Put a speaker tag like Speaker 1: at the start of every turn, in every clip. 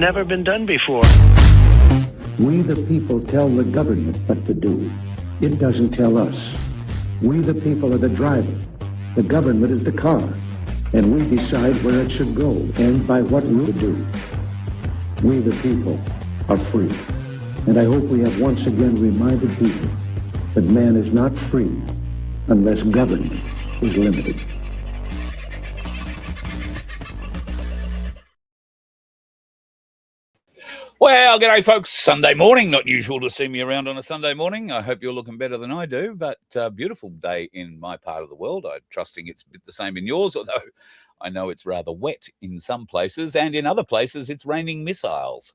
Speaker 1: never been done before.
Speaker 2: We the people tell the government what to do. It doesn't tell us. We the people are the driver. The government is the car. And we decide where it should go and by what route to do. We the people are free. And I hope we have once again reminded people that man is not free unless government is limited.
Speaker 3: Well, g'day, folks. Sunday morning. Not usual to see me around on a Sunday morning. I hope you're looking better than I do, but beautiful day in my part of the world. I'm trusting it's a bit the same in yours, although I know it's rather wet in some places, and in other places it's raining missiles.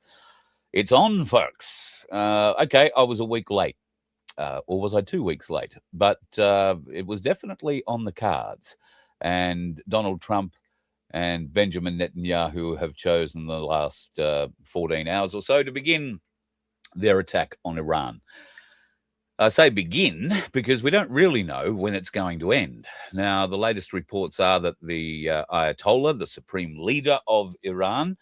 Speaker 3: It's on, folks. Okay, I was a week late, or was I 2 weeks late? But it was definitely on the cards, and Donald Trump and Benjamin Netanyahu have chosen the last 14 hours or so to begin their attack on Iran. I say begin because we don't really know when it's going to end. Now, the latest reports are that the Ayatollah, the supreme leader of Iran,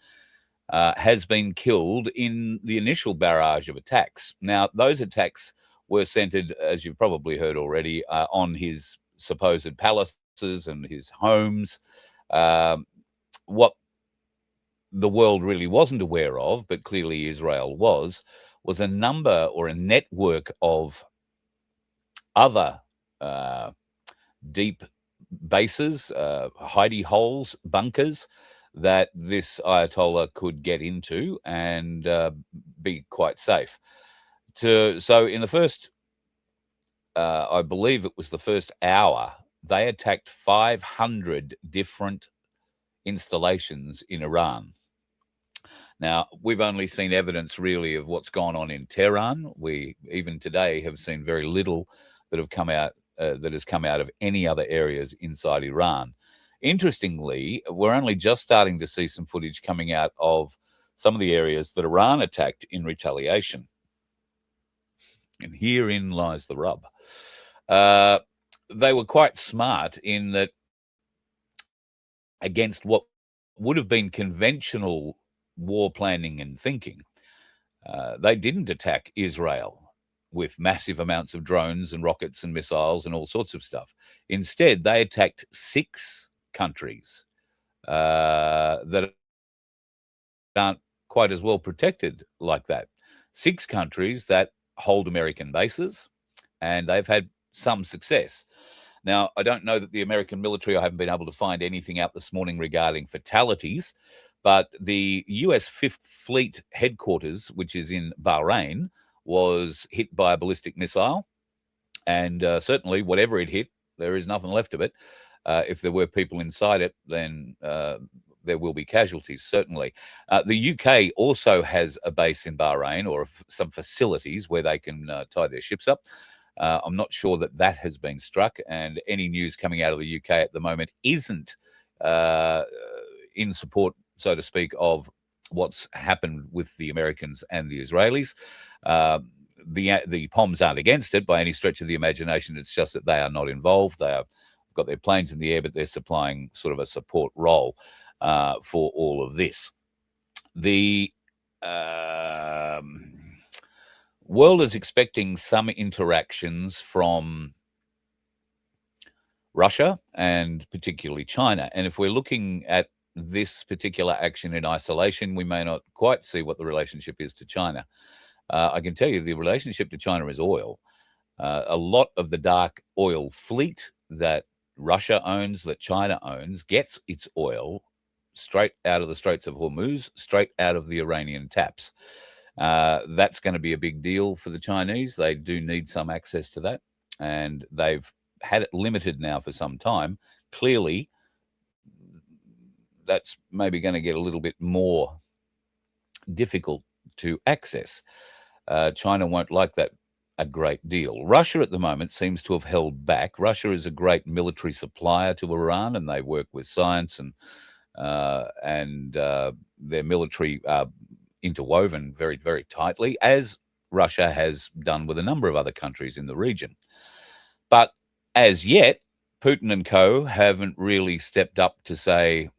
Speaker 3: has been killed in the initial barrage of attacks. Now, those attacks were centered, as you've probably heard already, on his supposed palaces and his homes. What the world really wasn't aware of, but clearly Israel was a number or a network of other deep bases, hidey holes, bunkers that this Ayatollah could get into and be quite safe. So in the first, I believe it was the first hour, they attacked 500 different installations in Iran. Now, we've only seen evidence really of what's gone on in Tehran. We even today have seen very little that has come out of any other areas inside Iran. Interestingly, we're only just starting to see some footage coming out of some of the areas that Iran attacked in retaliation. And herein lies the rub. They were quite smart in that against what would have been conventional war planning and thinking. They didn't attack Israel with massive amounts of drones and rockets and missiles and all sorts of stuff. Instead, they attacked 6 countries that aren't quite as well protected like that. 6 countries that hold American bases, and they've had some success. Now, I don't know that the American military, I haven't been able to find anything out this morning regarding fatalities, but the US 5th Fleet headquarters, which is in Bahrain, was hit by a ballistic missile. And certainly, whatever it hit, there is nothing left of it. If there were people inside it, then there will be casualties, certainly. The UK also has a base in Bahrain, or some facilities where they can tie their ships up. I'm not sure that has been struck, and any news coming out of the UK at the moment isn't in support, so to speak, of what's happened with the Americans and the Israelis. The POMs aren't against it by any stretch of the imagination. It's just that they are not involved. They have got their planes in the air, but they're supplying sort of a support role for all of this. The world is expecting some interactions from Russia and particularly China. And if we're looking at this particular action in isolation, we may not quite see what the relationship is to China. I can tell you the relationship to China is oil. A lot of the dark oil fleet that Russia owns, that China owns, gets its oil straight out of the Straits of Hormuz, straight out of the Iranian taps. That's going to be a big deal for the Chinese. They do need some access to that, and they've had it limited now for some time. Clearly, that's maybe going to get a little bit more difficult to access. China won't like that a great deal. Russia at the moment seems to have held back. Russia is a great military supplier to Iran, and they work with science and their military interwoven very, very tightly, as Russia has done with a number of other countries in the region. But as yet, Putin and co haven't really stepped up to say,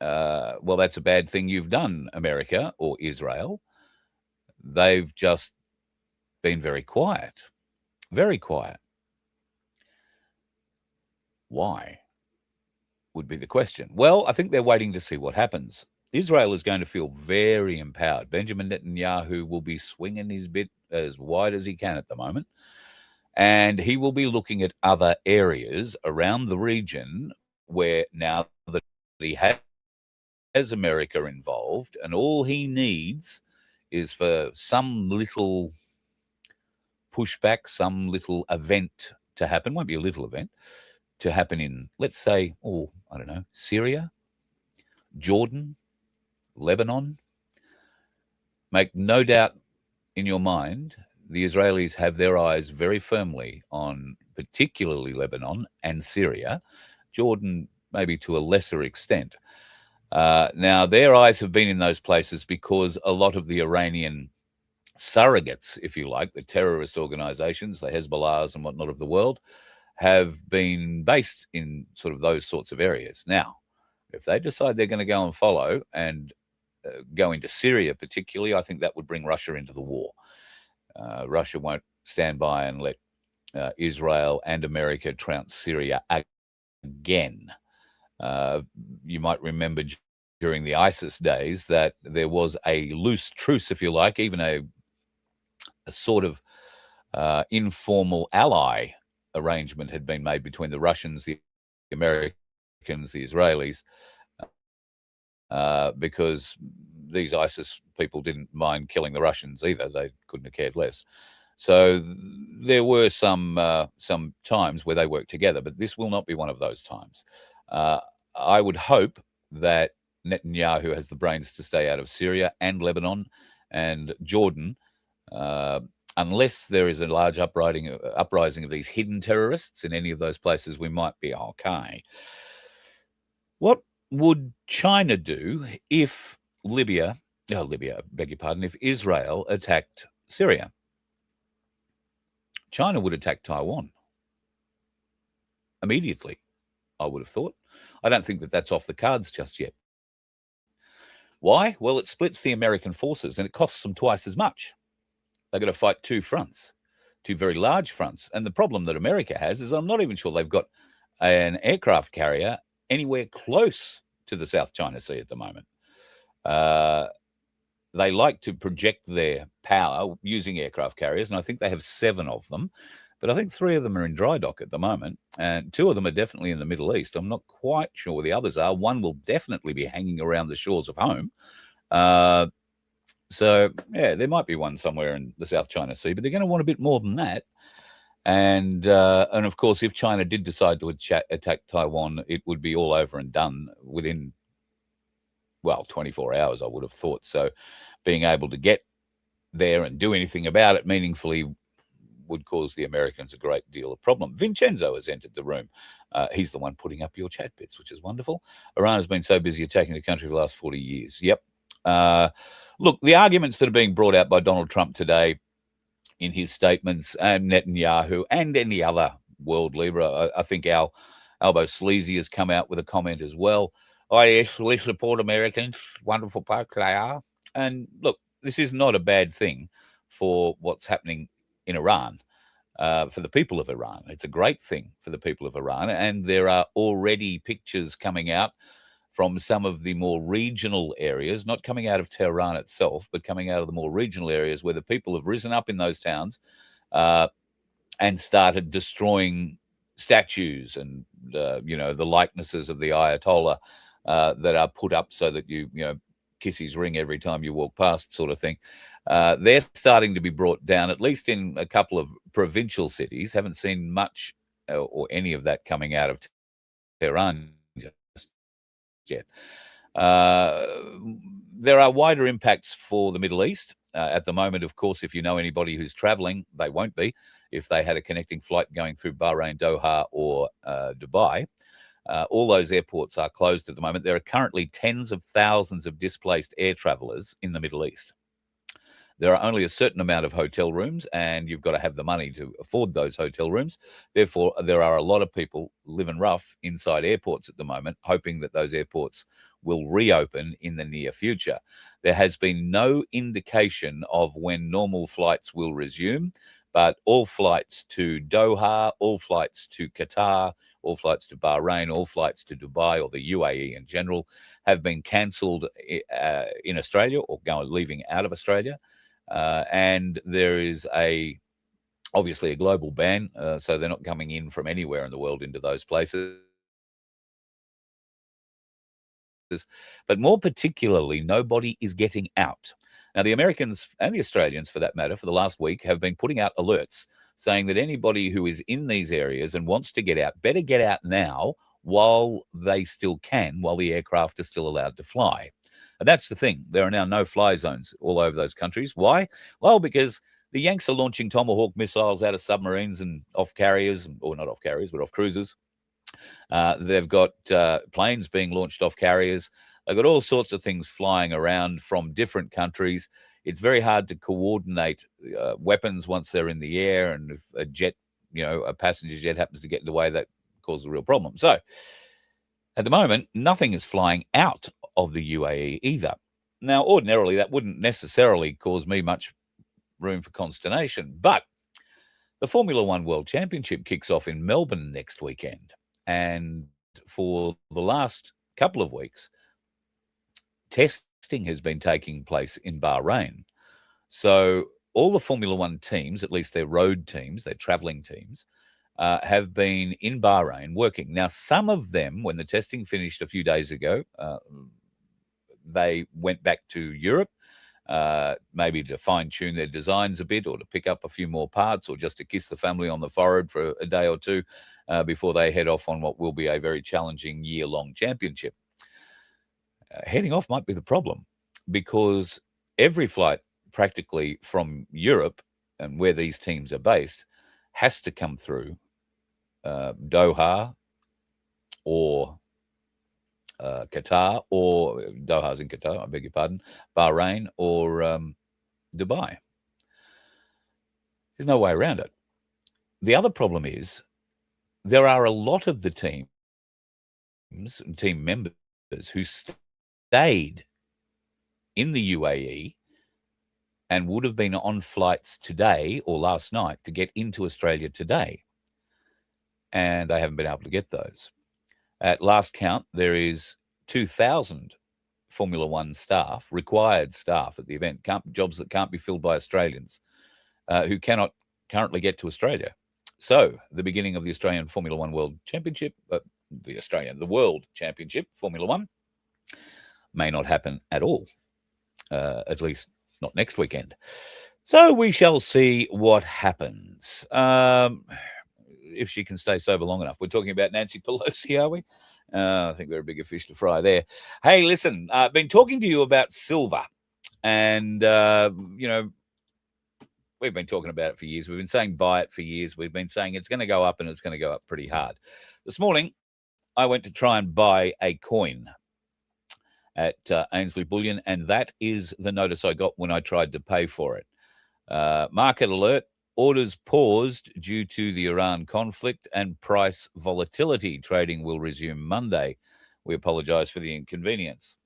Speaker 3: well, that's a bad thing you've done, America or Israel. They've just been very quiet, very quiet. Why would be the question. Well, I think they're waiting to see what happens. Israel is going to feel very empowered. Benjamin Netanyahu will be swinging his bit as wide as he can at the moment. And he will be looking at other areas around the region where now that he has America involved, and all he needs is for some little pushback, some little event to happen. Won't be a little event to happen in, let's say, I don't know, Syria, Jordan, Lebanon. Make no doubt in your mind, the Israelis have their eyes very firmly on particularly Lebanon and Syria, Jordan maybe to a lesser extent. Now, their eyes have been in those places because a lot of the Iranian surrogates, if you like, the terrorist organizations, the Hezbollahs and whatnot of the world, have been based in sort of those sorts of areas. Now, if they decide they're going to go and follow and go into Syria particularly, I think that would bring Russia into the war. Russia won't stand by and let Israel and America trounce Syria again. You might remember during the ISIS days that there was a loose truce, if you like, even a sort of informal ally arrangement had been made between the Russians, the Americans, the Israelis, because these ISIS people didn't mind killing the Russians either. They couldn't have cared less. So there were some times where they worked together, but this will not be one of those times. I would hope that Netanyahu has the brains to stay out of Syria and Lebanon and Jordan, unless there is a large uprising of these hidden terrorists in any of those places. We might be okay. What would China do if if Israel attacked Syria? China would attack Taiwan immediately, I would have thought. I don't think that that's off the cards just yet. Why? Well, it splits the American forces and it costs them twice as much. They've got to fight two fronts, two very large fronts. And the problem that America has is I'm not even sure they've got an aircraft carrier anywhere close to the South China Sea at the moment. They like to project their power using aircraft carriers, and I think they have 7 of them. But I think 3 of them are in dry dock at the moment, and 2 of them are definitely in the Middle East. I'm not quite sure where the others are. One will definitely be hanging around the shores of home. So, yeah, there might be one somewhere in the South China Sea, but they're going to want a bit more than that. And of course, if China did decide to attack Taiwan, it would be all over and done within, 24 hours, I would have thought. So being able to get there and do anything about it meaningfully would cause the Americans a great deal of problem. Vincenzo has entered the room. He's the one putting up your chat bits, which is wonderful. Iran has been so busy attacking the country for the last 40 years. Yep. Look, the arguments that are being brought out by Donald Trump today in his statements, and Netanyahu and any other world leader, I think Albo Sleazy has come out with a comment as well. Yes, we support Americans. Wonderful folk they are. And look, this is not a bad thing for what's happening in Iran, for the people of Iran. It's a great thing for the people of Iran. And there are already pictures coming out from some of the more regional areas, not coming out of Tehran itself, but coming out of the more regional areas where the people have risen up in those towns and started destroying statues and, the likenesses of the Ayatollah that are put up so that you kiss his ring every time you walk past, sort of thing. They're starting to be brought down, at least in a couple of provincial cities. Haven't seen much or any of that coming out of Tehran just yet. There are wider impacts for the Middle East. At the moment, of course, if you know anybody who's traveling, they won't be if they had a connecting flight going through Bahrain, Doha, or Dubai. All those airports are closed at the moment. There are currently tens of thousands of displaced air travelers in the Middle East. There are only a certain amount of hotel rooms, and you've got to have the money to afford those hotel rooms. Therefore, there are a lot of people living rough inside airports at the moment, hoping that those airports will reopen in the near future. There has been no indication of when normal flights will resume, but all flights to Doha, all flights to Qatar, all flights to Bahrain, all flights to Dubai or the UAE in general have been cancelled in Australia or leaving out of Australia. And there is obviously a global ban, so they're not coming in from anywhere in the world into those places. But more particularly, nobody is getting out. Now, the Americans and the Australians, for that matter, for the last week have been putting out alerts saying that anybody who is in these areas and wants to get out better get out now while they still can, while the aircraft are still allowed to fly. And that's the thing. There are now no-fly zones all over those countries. Why? Well, because the Yanks are launching Tomahawk missiles out of submarines and off carriers, or not off carriers, but off cruisers. They've got planes being launched off carriers. They've got all sorts of things flying around from different countries. It's very hard to coordinate weapons once they're in the air, and if a jet, a passenger jet happens to get in the way, that causes a real problem. So at the moment, nothing is flying out of the UAE either. Now, ordinarily, that wouldn't necessarily cause me much room for consternation, but the Formula One World Championship kicks off in Melbourne next weekend. And for the last couple of weeks, testing has been taking place in Bahrain. So all the Formula One teams, at least their road teams, their traveling teams, have been in Bahrain working. Now, some of them, when the testing finished a few days ago, they went back to Europe, maybe to fine-tune their designs a bit, or to pick up a few more parts, or just to kiss the family on the forehead for a day or two before they head off on what will be a very challenging year-long championship. Heading off might be the problem, because every flight practically from Europe and where these teams are based has to come through Doha or Qatar, or Doha's in Qatar, I beg your pardon, Bahrain or Dubai. There's no way around it. The other problem is there are a lot of the team members who stayed in the UAE and would have been on flights today or last night to get into Australia today, and they haven't been able to get those. At last count, there is 2,000 Formula One staff, required staff at the event, jobs that can't be filled by Australians who cannot currently get to Australia. So the beginning of the Australian Formula One World Championship, the World Championship, Formula One, may not happen at all, at least not next weekend. So we shall see what happens. If she can stay sober long enough. We're talking about Nancy Pelosi, are we? I think there are bigger fish to fry there. Hey, listen, I've been talking to you about silver, and, we've been talking about it for years. We've been saying buy it for years. We've been saying it's going to go up, and it's going to go up pretty hard. This morning, I went to try and buy a coin at Ainsley Bullion, and that is the notice I got when I tried to pay for it. Market alert. Orders paused due to the Iran conflict and price volatility. Trading will resume Monday. We apologize for the inconvenience.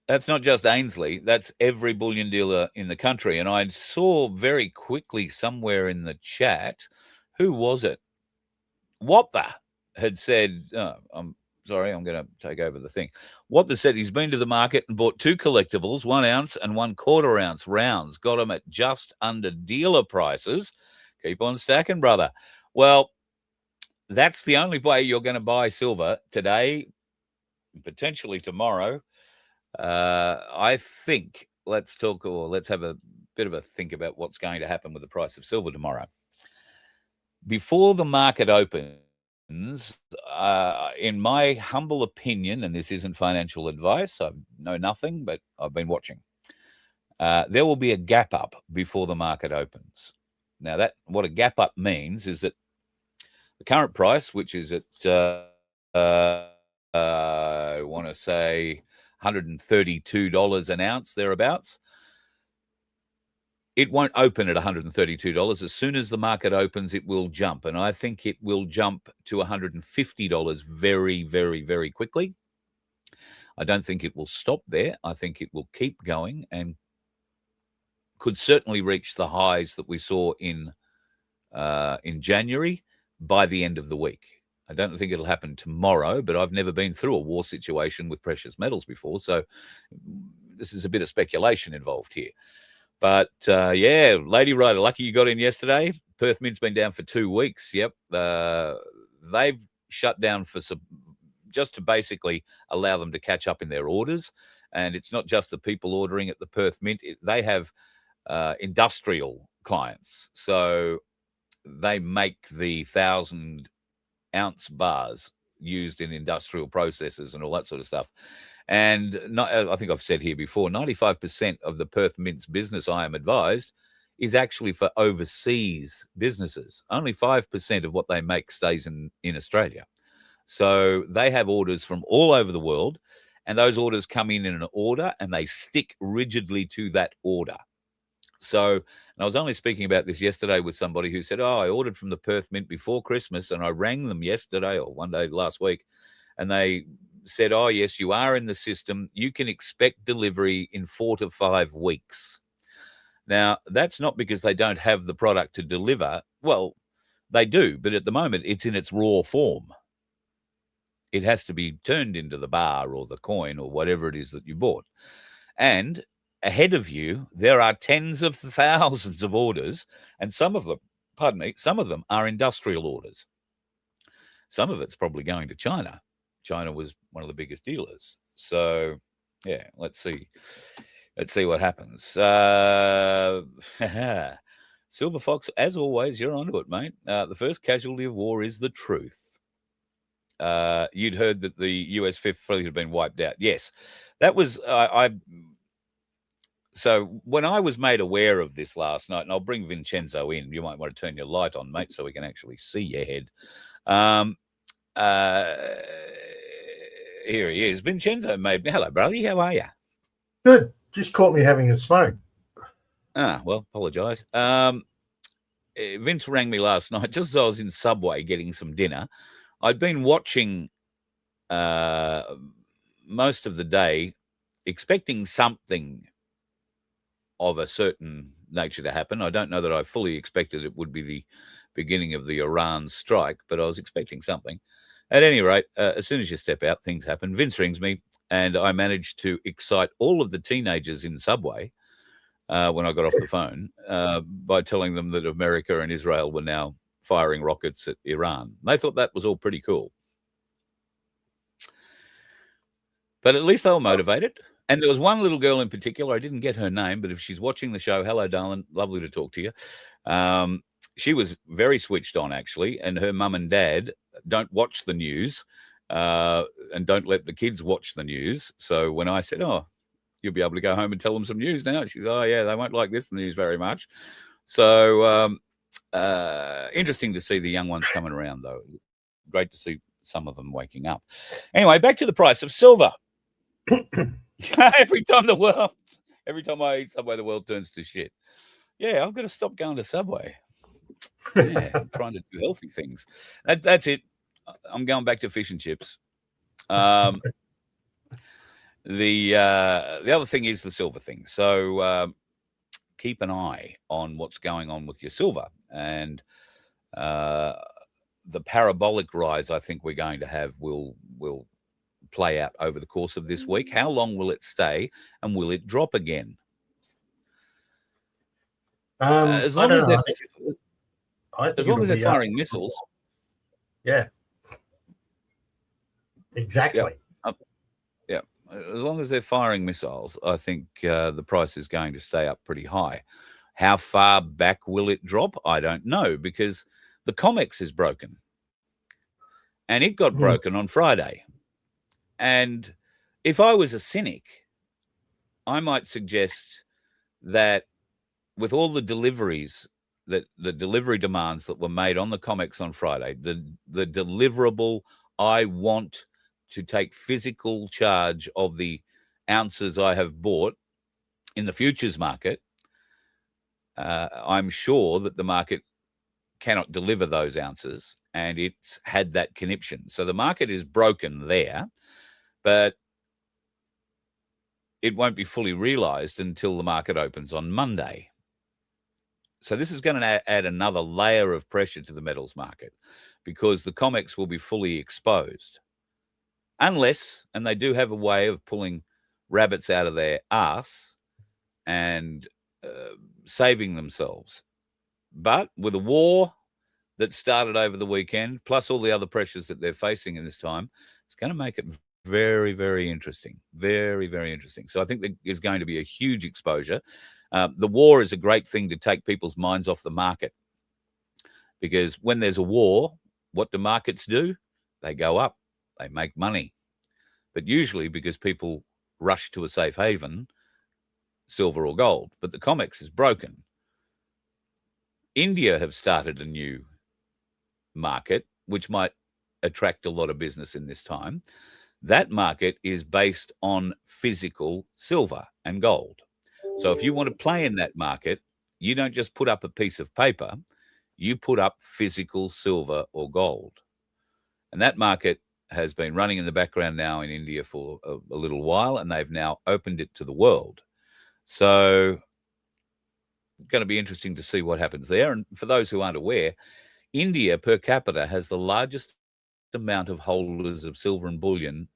Speaker 3: That's not just Ainsley. That's every bullion dealer in the country. And I saw very quickly somewhere in the chat, who was it? What the had said, I'm sorry, I'm going to take over the thing. What the said, he's been to the market and bought two collectibles, 1 ounce and 1/4 ounce rounds. Got them at just under dealer prices. Keep on stacking, brother. Well, that's the only way you're going to buy silver today, potentially tomorrow. I think let's have a bit of a think about what's going to happen with the price of silver tomorrow. Before the market opens, in my humble opinion, and this isn't financial advice, I know nothing, but I've been watching, there will be a gap up before the market opens. Now, what a gap up means is that the current price, which is at, I want to say $132 an ounce, thereabouts. It won't open at $132. As soon as the market opens, it will jump. And I think it will jump to $150 very, very, very quickly. I don't think it will stop there. I think it will keep going and could certainly reach the highs that we saw in January by the end of the week. I don't think it'll happen tomorrow, but I've never been through a war situation with precious metals before. So this is a bit of speculation involved here. But, yeah, Lady Rider, lucky you got in yesterday. Perth Mint's been down for 2 weeks. Yep. They've shut down for just to basically allow them to catch up in their orders. And it's not just the people ordering at the Perth Mint. They have industrial clients. So they make the 1,000-ounce bars used in industrial processes and all that sort of stuff. And I think I've said here before, 95% of the Perth Mint's business, I am advised, is actually for overseas businesses. Only 5% of what they make stays in Australia. So they have orders from all over the world, and those orders come in an order, and they stick rigidly to that order. So, and I was only speaking about this yesterday with somebody who said, I ordered from the Perth Mint before Christmas, and I rang them yesterday or one day last week, and they said, yes, you are in the system. You can expect delivery in 4 to 5 weeks. Now, that's not because they don't have the product to deliver. Well, they do, but at the moment, it's in its raw form. It has to be turned into the bar or the coin or whatever it is that you bought. And ahead of you, there are tens of thousands of orders, and some of them are industrial orders. Some of it's probably going to China. China was one of the biggest dealers. So, yeah, let's see. Let's see what happens. Silver Fox, as always, you're onto it, mate. The first casualty of war is the truth. You'd heard that the US Fifth Fleet had been wiped out. Yes, that was So when I was made aware of this last night, and I'll bring Vincenzo in. You might want to turn your light on, mate, so we can actually see your head. Here he is. Vincenzo made me. Hello, brother. How are you?
Speaker 1: Good. Just caught me having a smoke.
Speaker 3: Well, apologise. Vince rang me last night just as I was in Subway getting some dinner. I'd been watching most of the day, expecting something of a certain nature to happen. I don't know that I fully expected it would be the beginning of the Iran strike, but I was expecting something. At any rate, as soon as you step out, things happen. Vince rings me, and I managed to excite all of the teenagers in Subway when I got off the phone by telling them that America and Israel were now firing rockets at Iran. They thought that was all pretty cool. But at least they were motivated. And there was one little girl in particular, I didn't get her name, but if she's watching the show, hello, darling, lovely to talk to you. She was very switched on, actually, and her mum and dad don't watch the news and don't let the kids watch the news. So when I said, you'll be able to go home and tell them some news now, she goes, yeah, they won't like this news very much. So interesting to see the young ones coming around, though. Great to see some of them waking up. Anyway, back to the price of silver. Every time I eat Subway, the world turns to shit. Yeah, I've got to stop going to Subway. Yeah, I'm trying to do healthy things. That's it. I'm going back to fish and chips. The other thing is the silver thing. So keep an eye on what's going on with your silver. And the parabolic rise I think we're going to have will play out over the course of this week. How long will it stay, and will it drop again? As long as they're firing missiles.
Speaker 1: Yeah. Exactly.
Speaker 3: Yeah. As long as they're firing missiles, I think the price is going to stay up pretty high. How far back will it drop? I don't know, because the COMEX is broken. And it got broken on Friday. And if I was a cynic, I might suggest that with all the deliveries, the delivery demands that were made on the COMEX on Friday, the deliverable, I want to take physical charge of the ounces I have bought in the futures market, I'm sure that the market cannot deliver those ounces, and it's had that conniption. So the market is broken there, but it won't be fully realized until the market opens on Monday. So this is going to add another layer of pressure to the metals market, because the COMEX will be fully exposed. Unless, and they do have a way of pulling rabbits out of their arse and saving themselves. But with a war that started over the weekend, plus all the other pressures that they're facing in this time, it's going to make it very, very interesting. Very, very interesting. So I think there is going to be a huge exposure. The war is a great thing to take people's minds off the market, because when there's a war, what do markets do? They go up. They make money. But usually because people rush to a safe haven, silver or gold. But the COMEX is broken. India have started a new market, which might attract a lot of business in this time. That market is based on physical silver and gold. So if you want to play in that market, you don't just put up a piece of paper, you put up physical silver or gold. And that market has been running in the background now in India for a little while, and they've now opened it to the world. So it's going to be interesting to see what happens there. And for those who aren't aware, India per capita has the largest amount of holders of silver and bullion,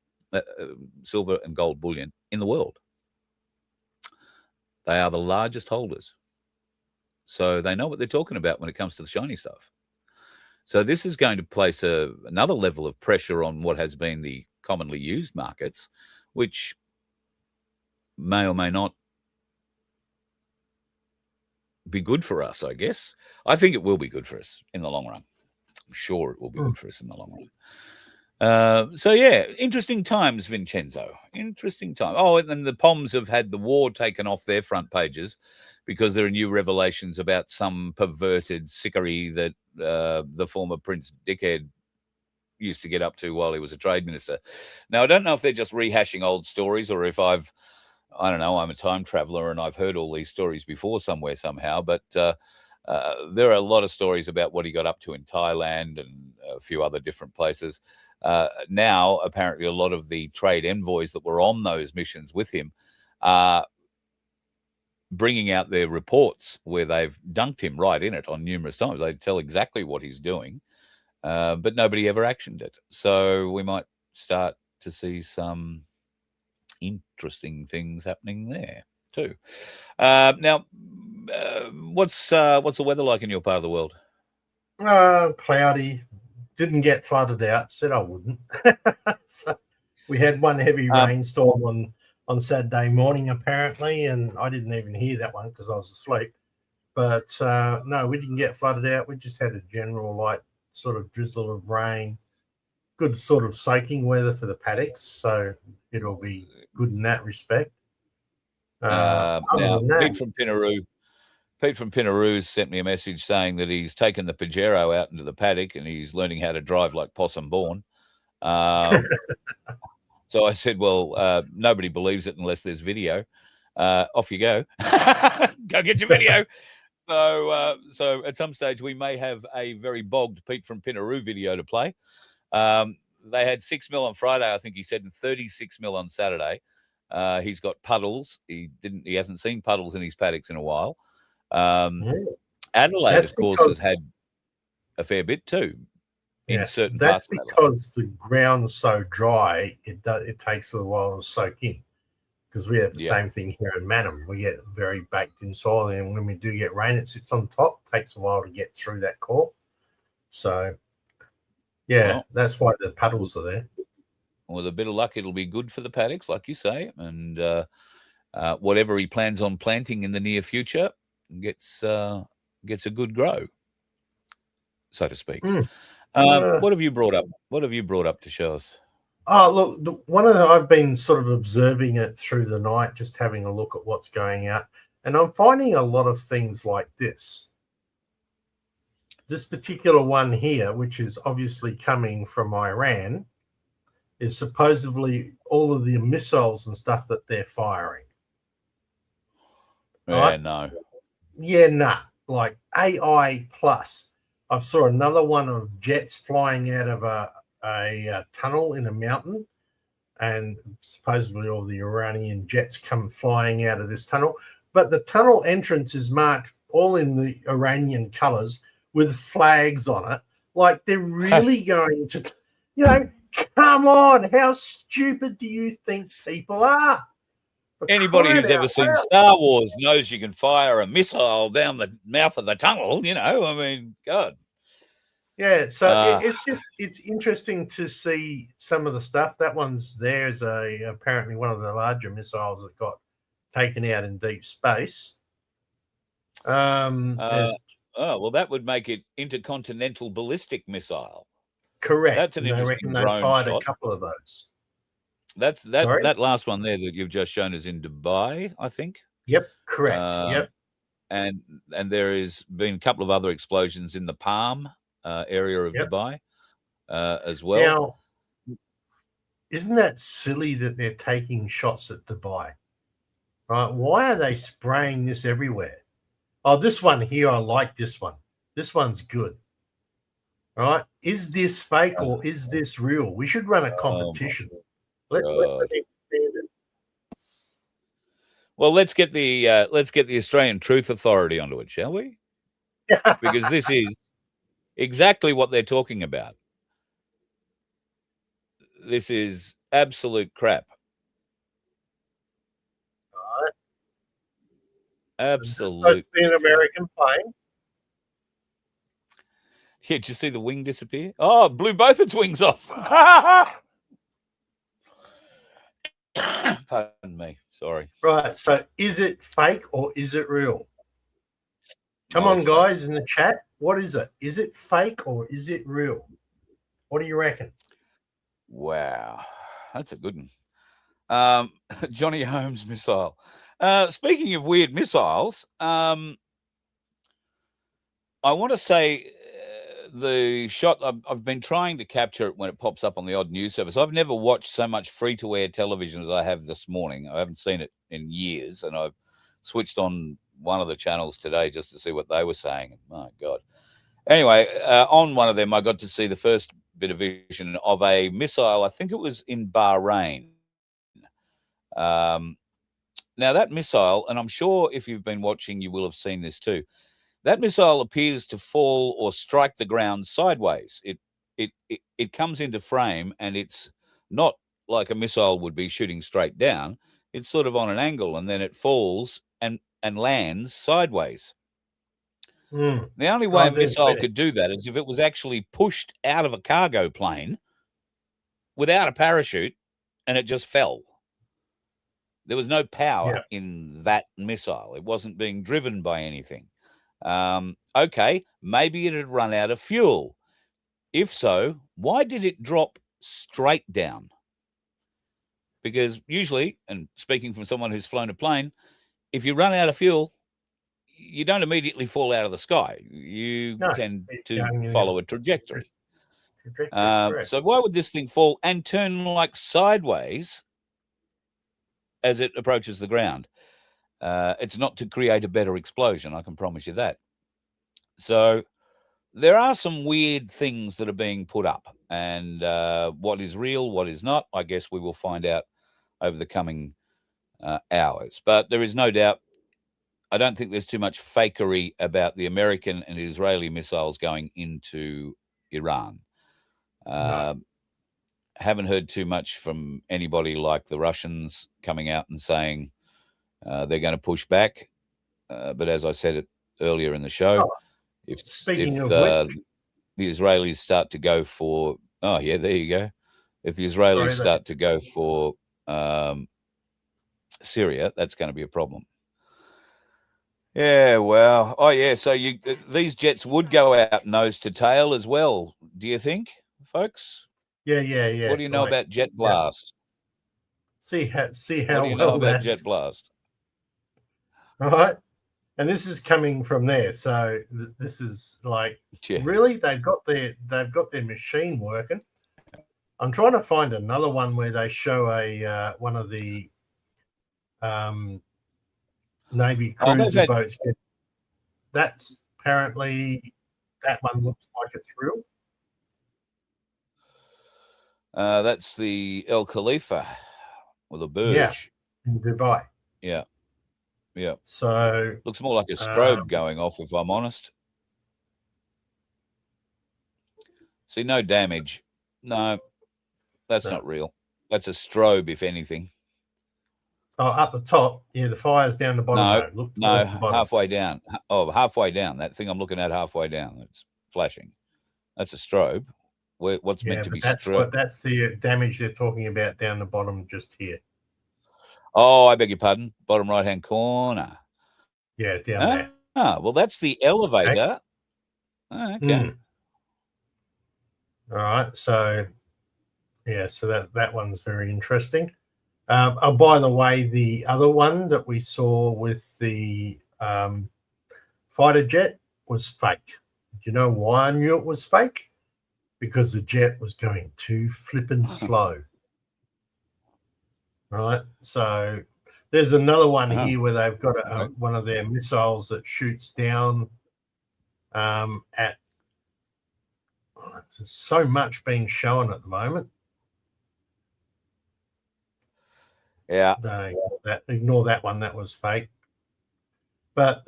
Speaker 3: silver and gold bullion in the world. They are the largest holders. So they know what they're talking about when it comes to the shiny stuff. So this is going to place another level of pressure on what has been the commonly used markets, which may or may not be good for us, I guess. I think it will be good for us in the long run. I'm sure it will be good for us in the long run. So, yeah, interesting times, Vincenzo. Interesting time. Oh, and then the POMs have had the war taken off their front pages because there are new revelations about some perverted sickery that the former Prince Dickhead used to get up to while he was a trade minister. Now, I don't know if they're just rehashing old stories, or if I don't know, I'm a time traveler and I've heard all these stories before somewhere, somehow, but there are a lot of stories about what he got up to in Thailand and a few other different places. Now, apparently, a lot of the trade envoys that were on those missions with him are bringing out their reports where they've dunked him right in it on numerous times. They tell exactly what he's doing, but nobody ever actioned it. So we might start to see some interesting things happening there too. Now, what's the weather like in your part of the world?
Speaker 1: Cloudy. Didn't get flooded out. Said I wouldn't. So we had one heavy rainstorm on Saturday morning, apparently, and I didn't even hear that one because I was asleep. But no, we didn't get flooded out. We just had a general light sort of drizzle of rain. Good sort of soaking weather for the paddocks, so it'll be good in that respect.
Speaker 3: Now, Pete from Pinaroo sent me a message saying that he's taken the Pajero out into the paddock and he's learning how to drive like Possum Born. So I said, well, nobody believes it unless there's video. Off you go. Go get your video. So at some stage we may have a very bogged Pete from Pinaroo video to play. They had 6 mil on Friday, I think he said, and 36 mil on Saturday. He's got puddles. He hasn't seen puddles in his paddocks in a while. Adelaide, of course, has had a fair bit too. In certain parts.
Speaker 1: That's because the ground's so dry, it takes a while to soak in. Because we have the same thing here in Mannum. We get very baked in soil, and when we do get rain, it sits on top. It takes a while to get through that core. So, that's why the puddles are there.
Speaker 3: With a bit of luck, it'll be good for the paddocks, like you say, and whatever he plans on planting in the near future gets a good grow, so to speak. What have you brought up? What have you brought up to show us?
Speaker 1: Oh, look, I've been sort of observing it through the night, just having a look at what's going out, and I'm finding a lot of things like this. This particular one here, which is obviously coming from Iran, is supposedly all of the missiles and stuff that they're firing.
Speaker 3: Yeah,
Speaker 1: Right?
Speaker 3: no.
Speaker 1: Yeah, nah. Like AI plus. I saw another one of jets flying out of a tunnel in a mountain, and supposedly all the Iranian jets come flying out of this tunnel. But the tunnel entrance is marked all in the Iranian colors with flags on it. Like they're really going to, come on. How stupid do you think people are?
Speaker 3: Anybody who's ever seen Star Wars knows you can fire a missile down the mouth of the tunnel, I mean, God.
Speaker 1: Yeah, so it's interesting to see some of the stuff. That one's there's apparently one of the larger missiles that got taken out in deep space.
Speaker 3: Well, that would make it intercontinental ballistic missile.
Speaker 1: Correct.
Speaker 3: That's an interesting drone
Speaker 1: fired
Speaker 3: shot.
Speaker 1: A couple of those.
Speaker 3: That last one there that you've just shown is in Dubai, I think.
Speaker 1: Yep, correct. Yep.
Speaker 3: And there has been a couple of other explosions in the Palm area of Dubai as well.
Speaker 1: Now, isn't that silly that they're taking shots at Dubai? Right? Why are they spraying this everywhere? Oh, this one here, I like this one. This one's good. Right? Is this fake or is this real? We should run a competition.
Speaker 3: Well, let's get the Australian Truth Authority onto it, shall we? Because this is exactly what they're talking about. This is absolute crap.
Speaker 1: Right.
Speaker 3: Absolute.
Speaker 1: It's supposed to be an American plane.
Speaker 3: Yeah, did you see the wing disappear? Oh, blew both its wings off. Pardon me. Sorry.
Speaker 1: Right. So is it fake or is it real? Come on, guys, in the chat. What is it? Is it fake or is it real? What do you reckon?
Speaker 3: Wow. That's a good one. Johnny Holmes missile. Speaking of weird missiles, I want to say the shot, I've been trying to capture it when it pops up on the odd news service. I've never watched so much free-to-air television as I have this morning. I haven't seen it in years, and I've switched on one of the channels today just to see what they were saying. My God. Anyway, on one of them, I got to see the first bit of vision of a missile. I think it was in Bahrain. Now, that missile, and I'm sure if you've been watching, you will have seen this too. That missile appears to fall or strike the ground sideways. It comes into frame, and it's not like a missile would be shooting straight down. It's sort of on an angle, and then it falls and lands sideways. The only way a missile could do that is if it was actually pushed out of a cargo plane without a parachute and it just fell. There was no power in that missile. It wasn't being driven by anything. Okay, maybe it had run out of fuel. If so, why did it drop straight down? Because usually, and speaking from someone who's flown a plane, if you run out of fuel, you don't immediately fall out of the sky. You tend to follow a trajectory. So why would this thing fall and turn like sideways as it approaches the ground? It's not to create a better explosion, I can promise you that. So there are some weird things that are being put up, and what is real, what is not, I guess we will find out over the coming hours. But there is no doubt, I don't think there's too much fakery about the American and Israeli missiles going into Iran. No. Haven't heard too much from anybody like the Russians coming out and saying they're going to push back. But as I said earlier in the show, if the Israelis start to go for, there you go. If the Israelis start to go for Syria, that's going to be a problem. Yeah, well, so these jets would go out nose to tail as well, do you think, folks?
Speaker 1: Yeah.
Speaker 3: What do you know about jet blast?
Speaker 1: See how
Speaker 3: what do you know about jet blast?
Speaker 1: All right. And this is coming from there. So this is like really they've got their machine working. I'm trying to find another one where they show a one of the Navy cruiser boats. That's apparently, that one looks like it's real.
Speaker 3: That's the El Khalifa or the Burj.
Speaker 1: Yeah, in Dubai.
Speaker 3: Yeah. Yeah.
Speaker 1: So
Speaker 3: looks more like a strobe going off, if I'm honest. See, no damage. No, that's not real. That's a strobe, if anything.
Speaker 1: Oh, up the top. Yeah, the fire's down the bottom.
Speaker 3: No, halfway down. Oh, halfway down. That thing I'm looking at halfway down. It's flashing. That's a strobe. What's meant to be strobe?
Speaker 1: That's the damage they're talking about down the bottom, just here.
Speaker 3: Oh, I beg your pardon. Bottom right-hand corner.
Speaker 1: Yeah, down there.
Speaker 3: Ah, well, that's the elevator. Okay.
Speaker 1: All right. So, yeah, so that one's very interesting. Oh, by the way, the other one that we saw with the fighter jet was fake. Do you know why I knew it was fake? Because the jet was going too flippin' slow. Right. So there's another one here where they've got one of their missiles that shoots down at. There's so much being shown at the moment.
Speaker 3: Yeah.
Speaker 1: Ignore that one. That was fake. But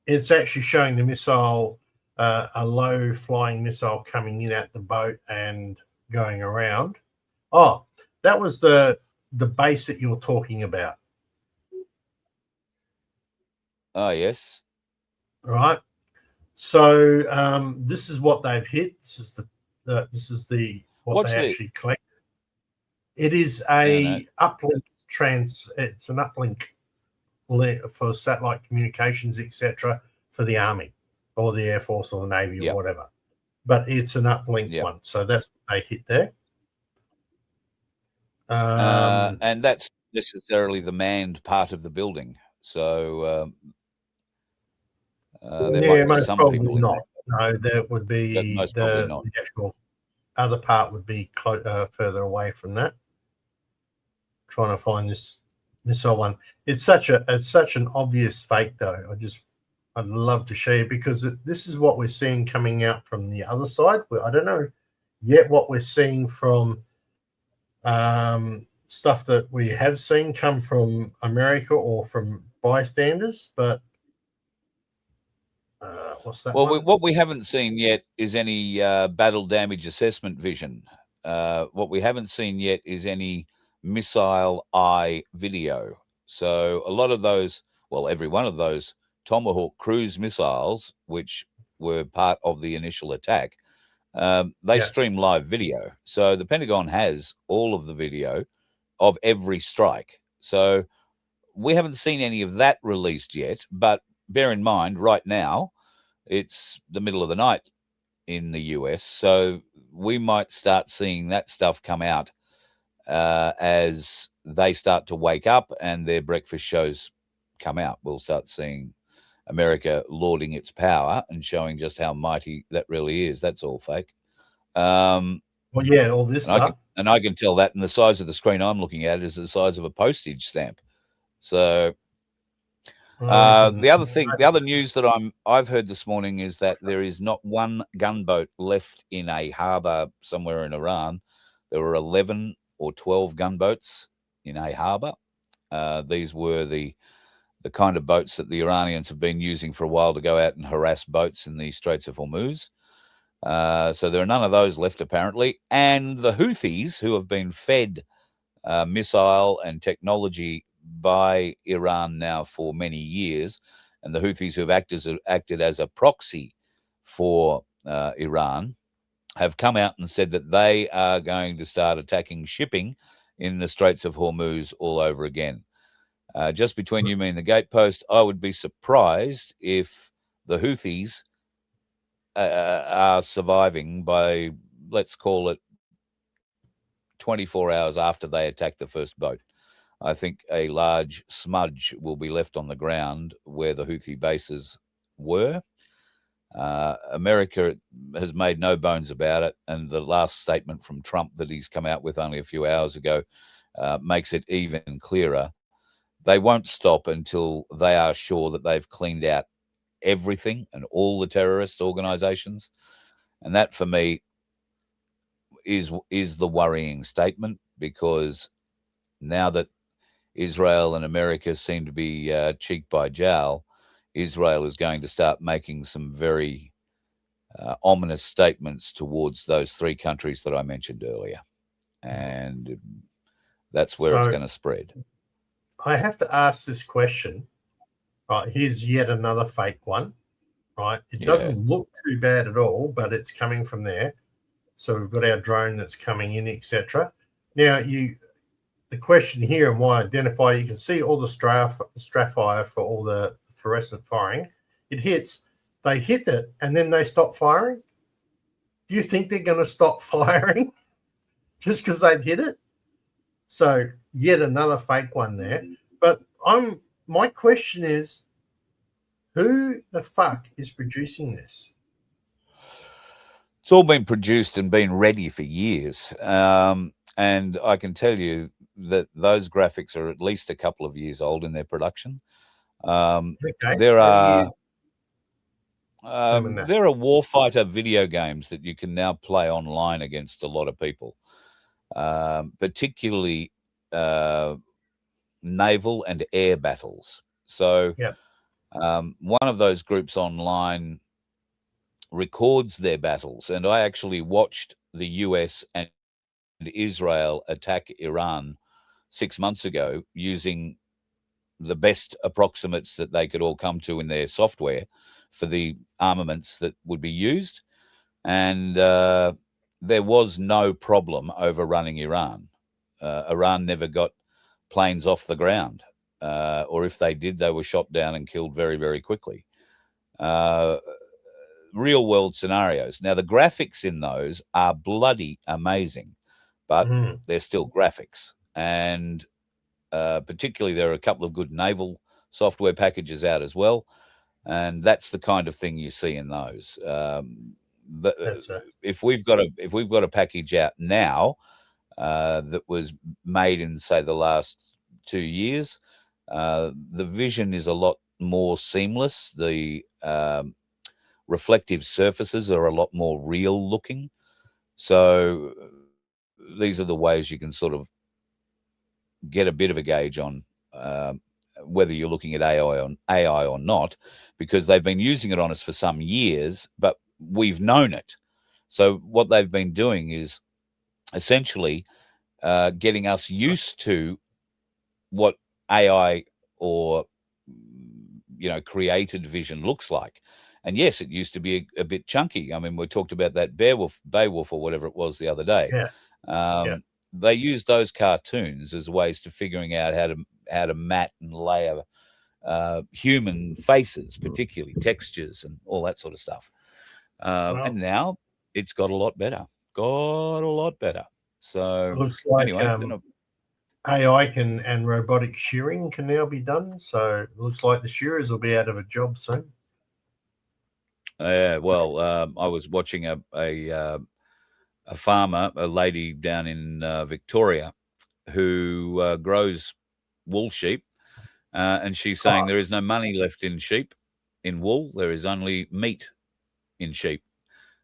Speaker 1: it's actually showing the missile, a low flying missile coming in at the boat and going around. Oh, that was the base that you're talking about.
Speaker 3: Oh, yes.
Speaker 1: Right. So this is what they've hit. This is what they actually collected. It is a uplink it's an uplink for satellite communications, etc., for the Army or the Air Force or the Navy or whatever. But it's an uplink one. So that's what they hit there.
Speaker 3: And that's necessarily the manned part of the building. So there might be some people
Speaker 1: not. No, that would be the actual other part would be further away from that. Trying to find this missile one. It's such an obvious fake, though. I'd love to show you, because this is what we're seeing coming out from the other side. I don't know yet what we're seeing from stuff that we have seen come from America or from bystanders, but what's that?
Speaker 3: Well, what we haven't seen yet is any battle damage assessment vision. What we haven't seen yet is any missile eye video. So a lot of those, well, every one of those Tomahawk cruise missiles, which were part of the initial attack, they stream live video. So the Pentagon has all of the video of every strike. So we haven't seen any of that released yet, but bear in mind, right now, it's the middle of the night in the US, so we might start seeing that stuff come out as they start to wake up and their breakfast shows come out. We'll start seeing America lauding its power and showing just how mighty that really is. That's all fake.
Speaker 1: Well, yeah, all this stuff.
Speaker 3: And I can tell that, and the size of the screen I'm looking at is the size of a postage stamp. So the other news that I've heard this morning is that there is not one gunboat left in a harbor somewhere in Iran. There were 11 or 12 gunboats in a harbor. These were the kind of boats that the Iranians have been using for a while to go out and harass boats in the Straits of Hormuz. So there are none of those left, apparently. And the Houthis, who have been fed missile and technology by Iran now for many years, and the Houthis who have acted as a proxy for Iran, have come out and said that they are going to start attacking shipping in the Straits of Hormuz all over again. Just between you, me, and the gatepost, I would be surprised if the Houthis are surviving by, let's call it, 24 hours after they attack the first boat. I think a large smudge will be left on the ground where the Houthi bases were. America has made no bones about it, and the last statement from Trump that he's come out with only a few hours ago makes it even clearer. They won't stop until they are sure that they've cleaned out everything and all the terrorist organizations. And that, for me, is the worrying statement, because now that Israel and America seem to be cheek by jowl, Israel is going to start making some very ominous statements towards those three countries that I mentioned earlier. And that's where it's going to spread.
Speaker 1: I have to ask this question. Right, here's yet another fake one. Right, it doesn't look too bad at all, but it's coming from there. So we've got our drone that's coming in, etc. Now, the question here and why identify, you can see all the strafire for all the fluorescent firing. It hits, they hit it, and then they stop firing. Do you think they're going to stop firing just because they've hit it? So yet another fake one there. But my question is, who the fuck is producing this?
Speaker 3: It's all been produced and been ready for years. And I can tell you that those graphics are at least a couple of years old in their production. There are warfighter video games that you can now play online against a lot of people, particularly naval and air battles. So one of those groups online records their battles, and I actually watched the US and Israel attack Iran 6 months ago using the best approximates that they could all come to in their software for the armaments that would be used. And there was no problem overrunning Iran. Iran never got planes off the ground, or if they did, they were shot down and killed very, very quickly. Real world scenarios. Now, the graphics in those are bloody amazing, but they're still graphics. And particularly, there are a couple of good naval software packages out as well. And that's the kind of thing you see in those. If we've got a package out now that was made in, say, the last 2 years, the vision is a lot more seamless. The reflective surfaces are a lot more real looking. So these are the ways you can sort of get a bit of a gauge on whether you're looking at AI or not, because they've been using it on us for some years, but we've known it. So what they've been doing is essentially getting us used to what AI or created vision looks like. And yes, it used to be a bit chunky. I mean, we talked about that Beowulf or whatever it was the other day. They used those cartoons as ways to figuring out how to mat and layer human faces, particularly textures and all that sort of stuff. And now it's got a lot better. So
Speaker 1: looks like
Speaker 3: anyway,
Speaker 1: AI and robotic shearing can now be done. So it looks like the shearers will be out of a job soon.
Speaker 3: I was watching a farmer, a lady down in Victoria, who grows wool sheep, and she's saying there is no money left in wool. There is only meat in sheep.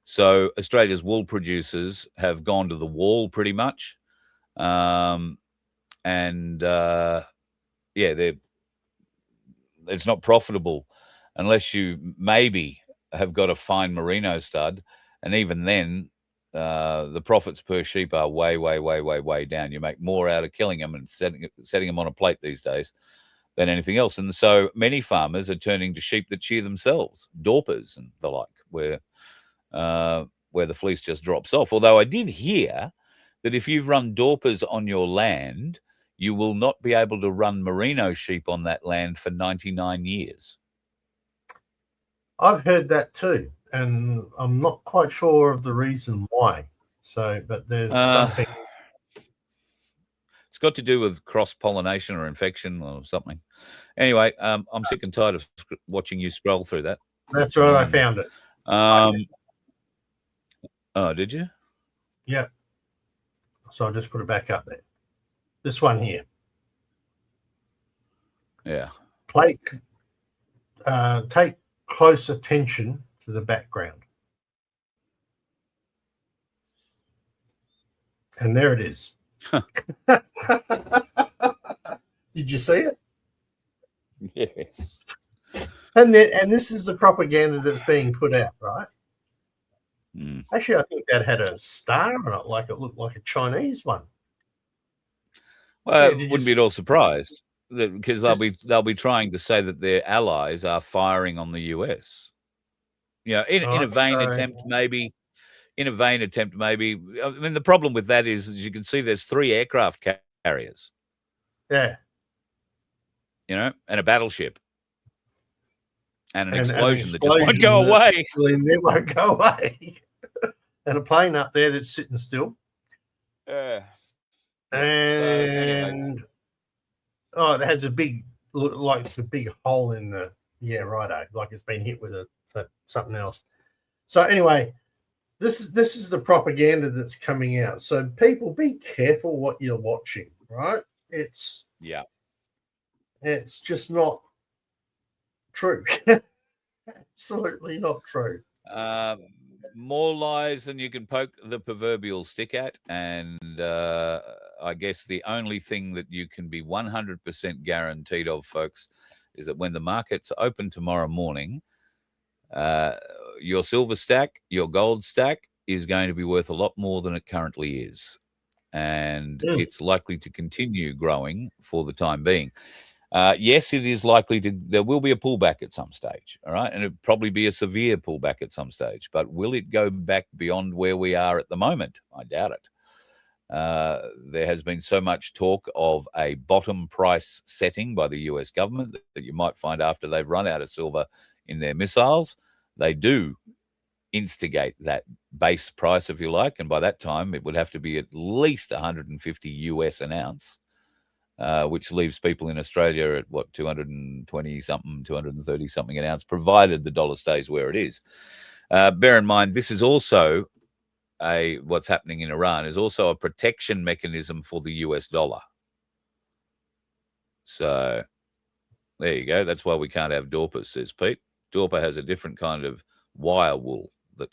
Speaker 3: So Australia's wool producers have gone to the wall pretty much, it's not profitable unless you maybe have got a fine merino stud, and even then, the profits per sheep are way down. You make more out of killing them and setting them on a plate these days than anything else. And so many farmers are turning to sheep that shear themselves, Dorpers and the like, where the fleece just drops off. Although I did hear that if you've run Dorpers on your land, you will not be able to run merino sheep on that land for 99 years.
Speaker 1: I've heard that too, and I'm not quite sure of the reason why. So, but there's something.
Speaker 3: It's got to do with cross-pollination or infection or something. Anyway, I'm sick and tired of watching you scroll through that.
Speaker 1: That's right. I found it.
Speaker 3: Oh, did you?
Speaker 1: Yeah. So I'll just put it back up there. This one here.
Speaker 3: Yeah.
Speaker 1: Take close attention to the background. And there it is. Did you see it?
Speaker 3: Yes.
Speaker 1: And this is the propaganda that's being put out, right?
Speaker 3: Mm.
Speaker 1: Actually, I think that had a star on it, like it looked like a Chinese one.
Speaker 3: Well, wouldn't be at all surprised because they'll be trying to say that their allies are firing on the US. You know, in a vain attempt, maybe. In a vain attempt, maybe. I mean, the problem with that is, as you can see, there's 3 aircraft carriers.
Speaker 1: Yeah.
Speaker 3: You know, and a battleship. And an explosion that just won't go away.
Speaker 1: It won't go away. And a plane up there that's sitting still.
Speaker 3: Yeah.
Speaker 1: And it has a big, like it's a big hole in the, righto, like it's been hit with something else. So anyway, this is the propaganda that's coming out. So people, be careful what you're watching, right? It's just not true. Absolutely not true.
Speaker 3: More lies than you can poke the proverbial stick at, and I guess the only thing that you can be 100% guaranteed of, folks, is that when the markets open tomorrow morning, your silver stack, your gold stack is going to be worth a lot more than it currently is, and it's likely to continue growing for the time being. Yes, it is likely there will be a pullback at some stage, all right? And it'll probably be a severe pullback at some stage. But will it go back beyond where we are at the moment? I doubt it. There has been so much talk of a bottom price setting by the US government that you might find after they've run out of silver in their missiles, they do instigate that base price, if you like. And by that time, it would have to be at least 150 US an ounce. Which leaves people in Australia at what, 220 something, 230 something an ounce, provided the dollar stays where it is. Bear in mind, this is also what's happening in Iran is also a protection mechanism for the US dollar. So there you go. That's why we can't have Dorper, says Pete. Dorper has a different kind of wire wool that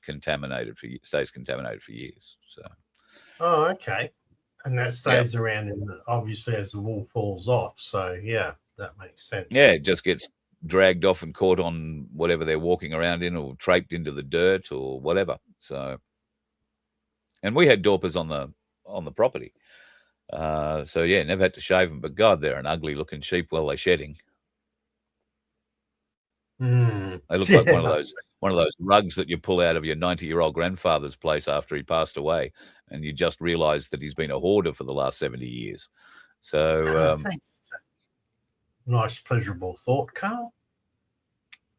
Speaker 3: stays contaminated for years. So.
Speaker 1: Oh, okay. And that stays around, obviously, as the wool falls off. So, yeah, that makes sense.
Speaker 3: Yeah, it just gets dragged off and caught on whatever they're walking around in, or traiped into the dirt or whatever. So, and we had Dorpers on the property. So, yeah, never had to shave them. But, God, they're an ugly-looking sheep while they're shedding. They look like one of those rugs that you pull out of your 90-year-old grandfather's place after he passed away, and you just realize that he's been a hoarder for the last 70 years. So,
Speaker 1: thanks. Nice, pleasurable thought, Carl.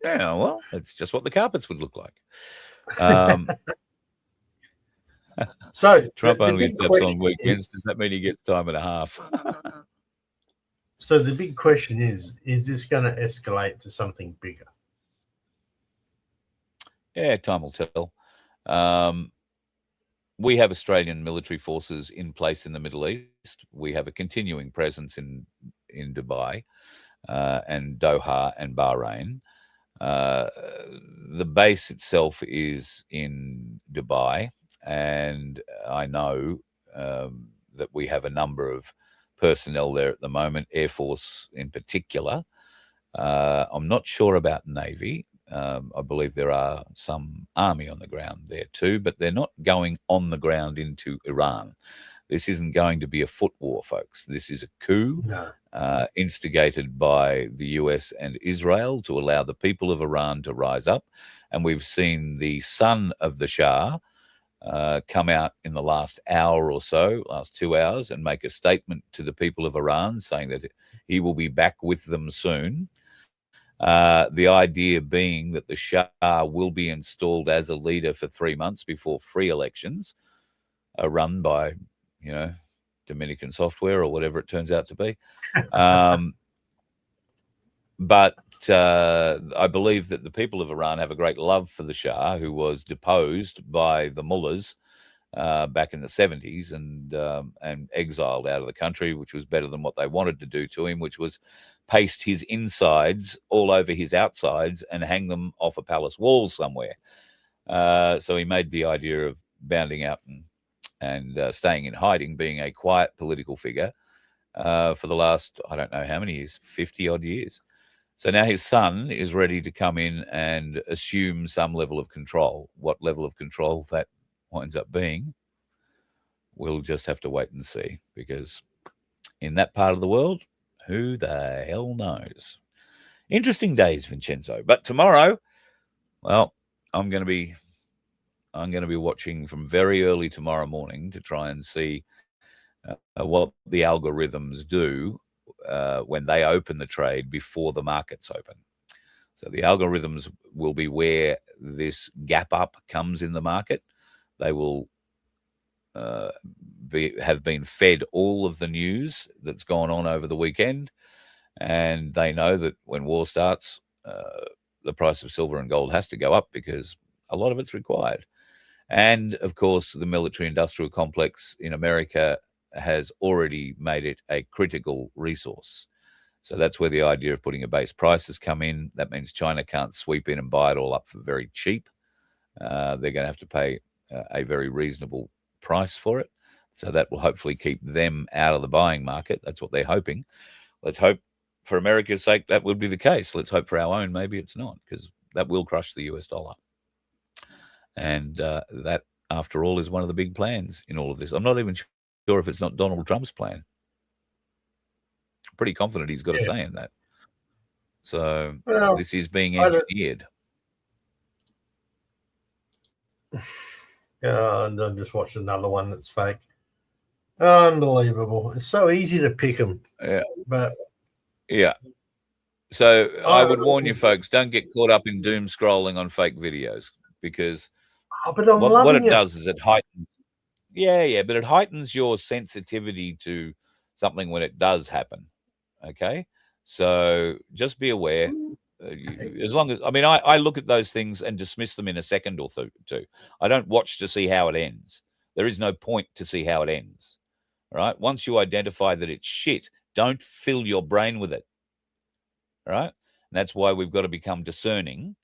Speaker 3: Yeah, well, it's just what the carpets would look like.
Speaker 1: So
Speaker 3: Trump only taps on weekends. Does that mean he gets time and a half?
Speaker 1: So the big question is this going to escalate to something bigger?
Speaker 3: Yeah, time will tell. We have Australian military forces in place in the Middle East. We have a continuing presence in Dubai and Doha and Bahrain. The base itself is in Dubai, and I know that we have a number of personnel there at the moment, Air Force in particular. I'm not sure about Navy. I believe there are some army on the ground there too, but they're not going on the ground into Iran. This isn't going to be a foot war, folks. This is a coup instigated by the US and Israel to allow the people of Iran to rise up. And we've seen the son of the Shah come out in the last hour or so, last 2 hours, and make a statement to the people of Iran saying that he will be back with them soon. The idea being that the Shah will be installed as a leader for 3 months before free elections are run by, Dominican software or whatever it turns out to be. But I believe that the people of Iran have a great love for the Shah, who was deposed by the mullahs back in the 70s and exiled out of the country, which was better than what they wanted to do to him, which was paste his insides all over his outsides and hang them off a palace wall somewhere. So he made the idea of bounding out and staying in hiding, being a quiet political figure for the last, I don't know how many years, 50 odd years. So now his son is ready to come in and assume some level of control. What level of control that winds up being, we'll just have to wait and see, because in that part of the world, who the hell knows? Interesting days, Vincenzo. But tomorrow, well, I'm going to be watching from very early tomorrow morning to try and see what the algorithms do when they open the trade before the markets open. So the algorithms will be where this gap up comes in the market. They will have been fed all of the news that's gone on over the weekend, and they know that when war starts, the price of silver and gold has to go up because a lot of it's required. And of course, the military-industrial complex in America has already made it a critical resource. So that's where the idea of putting a base price has come in. That means China can't sweep in and buy it all up for very cheap. They're going to have to pay a very reasonable price for it. So that will hopefully keep them out of the buying market. That's what they're hoping. Let's hope for America's sake that will be the case. Let's hope for our own maybe it's not, because that will crush the US dollar. And that, after all, is one of the big plans in all of this. I'm not even sure if it's not Donald Trump's plan. Pretty confident he's got a say in that. So this is being engineered.
Speaker 1: And I just watched another one that's fake. Unbelievable. It's so easy to pick them.
Speaker 3: Yeah.
Speaker 1: But
Speaker 3: yeah. So I would warn you folks, don't get caught up in doom scrolling on fake videos, because what it does is it heightens. Yeah, but it heightens your sensitivity to something when it does happen. Okay? So just be aware. As long as, I mean, I look at those things and dismiss them in a second or two. I don't watch to see how it ends. There is no point to see how it ends. All right? Once you identify that it's shit, don't fill your brain with it. All right? And that's why we've got to become discerning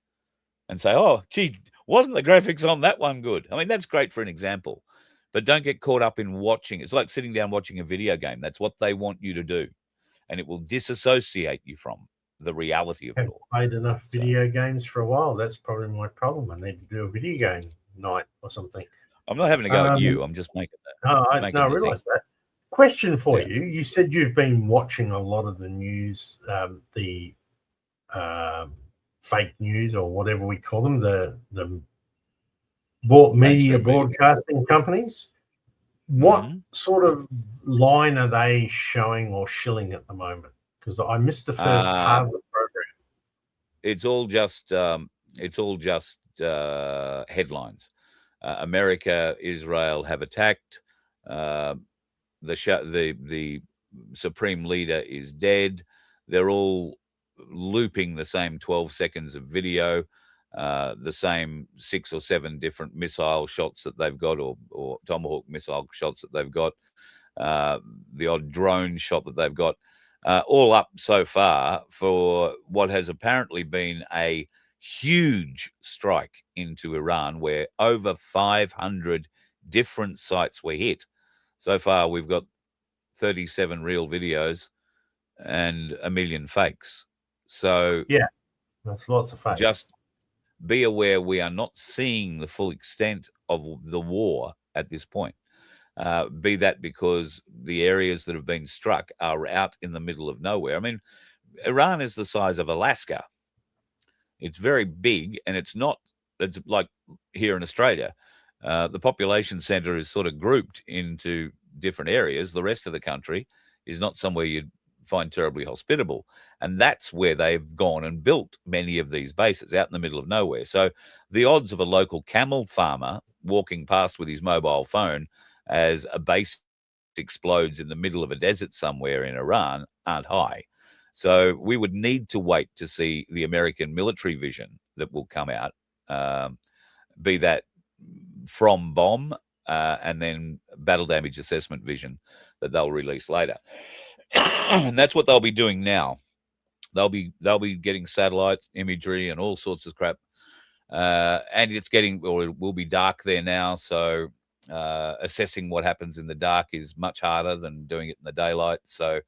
Speaker 3: and say, oh, gee, wasn't the graphics on that one good? I mean, that's great for an example. But don't get caught up in watching. It's like sitting down watching a video game. That's what they want you to do. And it will disassociate you from the reality of it all.
Speaker 1: I've played enough video games for a while. That's probably my problem. I need to do a video game night or something.
Speaker 3: I'm not having a go at you. I'm just making that.
Speaker 1: I realize that. Question for you. You said you've been watching a lot of the news, the fake news or whatever we call them, the media broadcasting companies. What sort of line are they showing or shilling at the moment? Because I missed the first part of the program.
Speaker 3: It's all just headlines. America, Israel have attacked. The supreme leader is dead. They're all looping the same 12 seconds of video, the same 6 or 7 different missile shots that they've got, or Tomahawk missile shots that they've got, the odd drone shot that they've got, all up so far for what has apparently been a huge strike into Iran, where over 500 different sites were hit. So far, we've got 37 real videos and 1 million fakes. So
Speaker 1: yeah, that's lots of fakes.
Speaker 3: Just be aware we are not seeing the full extent of the war at this point. Be that because the areas that have been struck are out in the middle of nowhere. I mean, Iran is the size of Alaska. It's very big, and it's like here in Australia. The population center is sort of grouped into different areas. The rest of the country is not somewhere you'd find terribly hospitable. And that's where they've gone and built many of these bases out in the middle of nowhere. So the odds of a local camel farmer walking past with his mobile phone as a base explodes in the middle of a desert somewhere in Iran aren't high. So we would need to wait to see the American military vision that will come out, be that from bomb and then battle damage assessment vision that they'll release later. And that's what they'll be doing now. They'll be getting satellite imagery and all sorts of crap. And it's getting, or it will be dark there now. So assessing what happens in the dark is much harder than doing it in the daylight. So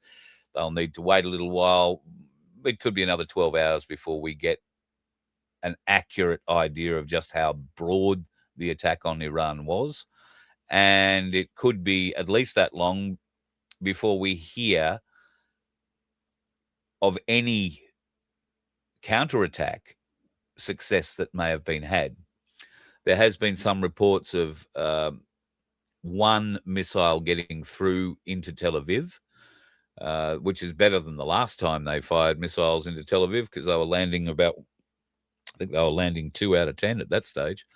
Speaker 3: they'll need to wait a little while. It could be another 12 hours before we get an accurate idea of just how broad the attack on Iran was. And it could be at least that long before we hear of any counterattack success that may have been had. There has been some reports of one missile getting through into Tel Aviv, which is better than the last time they fired missiles into Tel Aviv, because they were landing I think they were landing 2 out of 10 at that stage.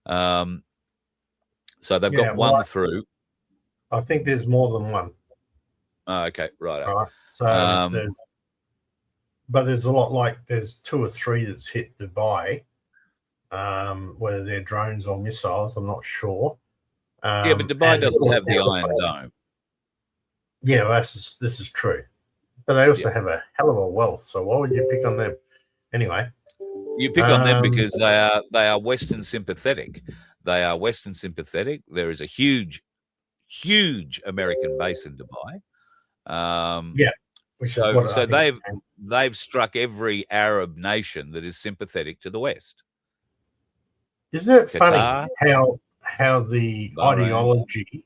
Speaker 3: So they've got one through.
Speaker 1: I think there's more than one.
Speaker 3: Oh, okay, right.
Speaker 1: Right. So there's a lot, like there's 2 or 3 that's hit Dubai. Whether they're drones or missiles, I'm not sure.
Speaker 3: Yeah, but Dubai doesn't have the Iron Dome.
Speaker 1: Yeah, well, this is true. But they also have a hell of a wealth, so why would you pick on them? Anyway.
Speaker 3: You pick on them because they are Western sympathetic. They are Western sympathetic. There is a huge American base in Dubai.
Speaker 1: Which is what
Speaker 3: they've struck every Arab nation that is sympathetic to the West.
Speaker 1: Isn't it
Speaker 3: Qatar,
Speaker 1: funny how the
Speaker 3: Bahrain.
Speaker 1: ideology